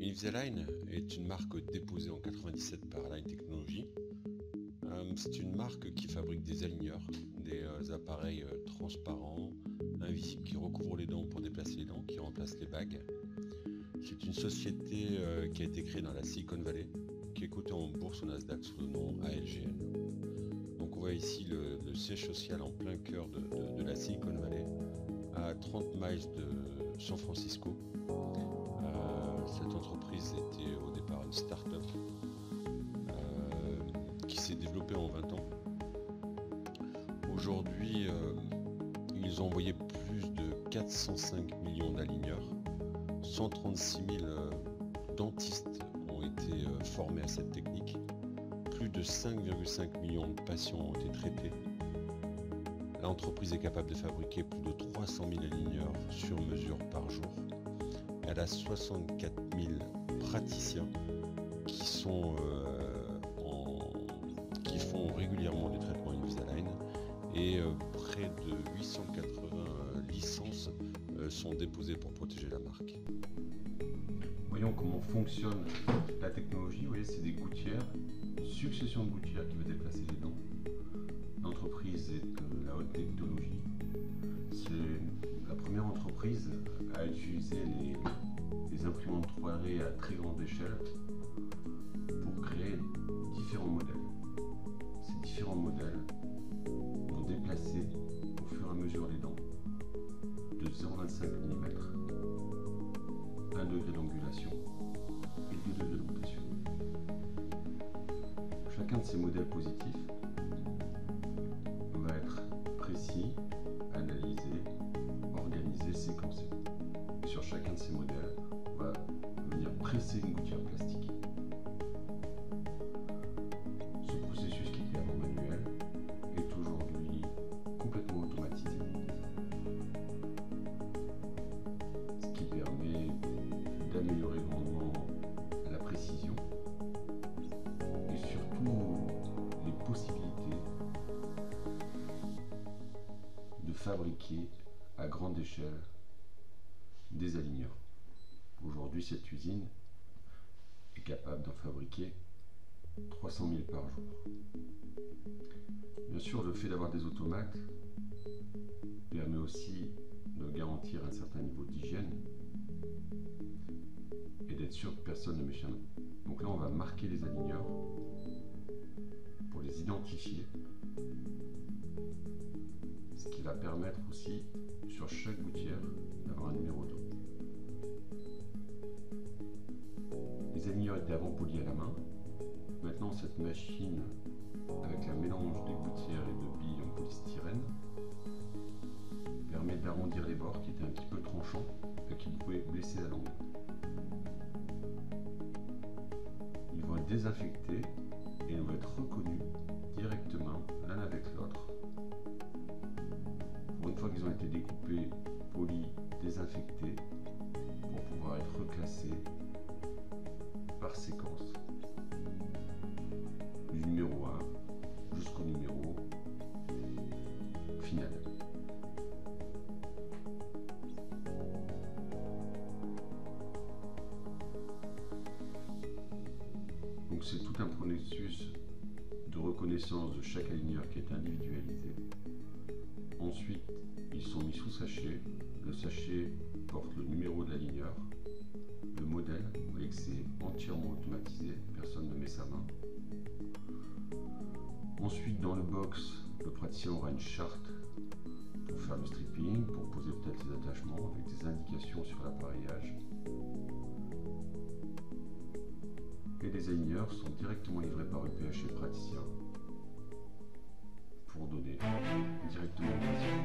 Invisalign est une marque déposée en 97 par Align Technology. C'est une marque qui fabrique des aligneurs, des appareils transparents, invisibles qui recouvrent les dents pour déplacer les dents, qui remplacent les bagues. C'est une société qui a été créée dans la Silicon Valley, qui est cotée en bourse au Nasdaq sous le nom ALGN. Donc on voit ici le siège social en plein cœur de la Silicon Valley, à 30 miles de San Francisco. Cette entreprise était au départ une start-up qui s'est développée en 20 ans. Aujourd'hui, ils ont envoyé plus de 405 millions d'aligneurs. 136 000 dentistes ont été formés à cette technique. Plus de 5,5 millions de patients ont été traités. L'entreprise est capable de fabriquer plus de 300 000 aligneurs sur mesure par jour. Elle a 64 000 praticiens qui font régulièrement des traitements Invisalign et près de 880 licences sont déposées pour protéger la marque. Voyons comment fonctionne la technologie. Vous voyez, c'est des gouttières, une succession de gouttières qui va déplacer les dents. L'entreprise est de la haute technologie. C'est la première entreprise à utiliser les imprimantes 3D à très grande échelle pour créer différents modèles. Ces différents modèles vont déplacer au fur et à mesure les dents de 0,25 mm, 1 degré d'angulation et 2 degrés de rotation. Chacun de ces modèles positifs va être précis, analysé, organisé, séquencé. Et sur chacun de ces modèles, on va venir presser une gouttière plastique. Ce processus qui était avant manuel est aujourd'hui complètement automatisé. Ce qui permet d'améliorer grandement la précision et surtout les possibilités de fabriquer à grande échelle des aligneurs. Aujourd'hui, cette usine est capable d'en fabriquer 300 000 par jour. Bien sûr, le fait d'avoir des automates permet aussi de garantir un certain niveau d'hygiène et d'être sûr que personne ne met chez nous. Donc là, on va marquer les aligneurs pour les identifier, ce qui va permettre aussi sur chaque gouttière d'avoir un numéro d'eau. Les aligneurs étaient avant polis à la main. Maintenant, cette machine, avec un mélange des gouttières et de billes en polystyrène, permet d'arrondir les bords qui étaient un petit peu tranchants et qui pouvaient blesser la langue. Ils vont être désinfectés et ils vont être reconnus directement l'un avec l'autre. Une fois qu'ils ont été découpés, polis, désinfectés, pour pouvoir être reclassés par séquence, du numéro 1 jusqu'au numéro final. Donc c'est tout un processus de reconnaissance de chaque aligneur qui est individualisé. Ensuite, ils sont mis sous sachet. Le sachet porte le numéro de l'aligneur, le modèle. Vous voyez que c'est entièrement automatisé, personne ne met sa main. Ensuite, dans le box, le praticien aura une charte pour faire le stripping, pour poser peut-être les attachements avec des indications sur l'appareillage. Et les aligneurs sont directement livrés par UPH chez le praticien pour donner directement au patient.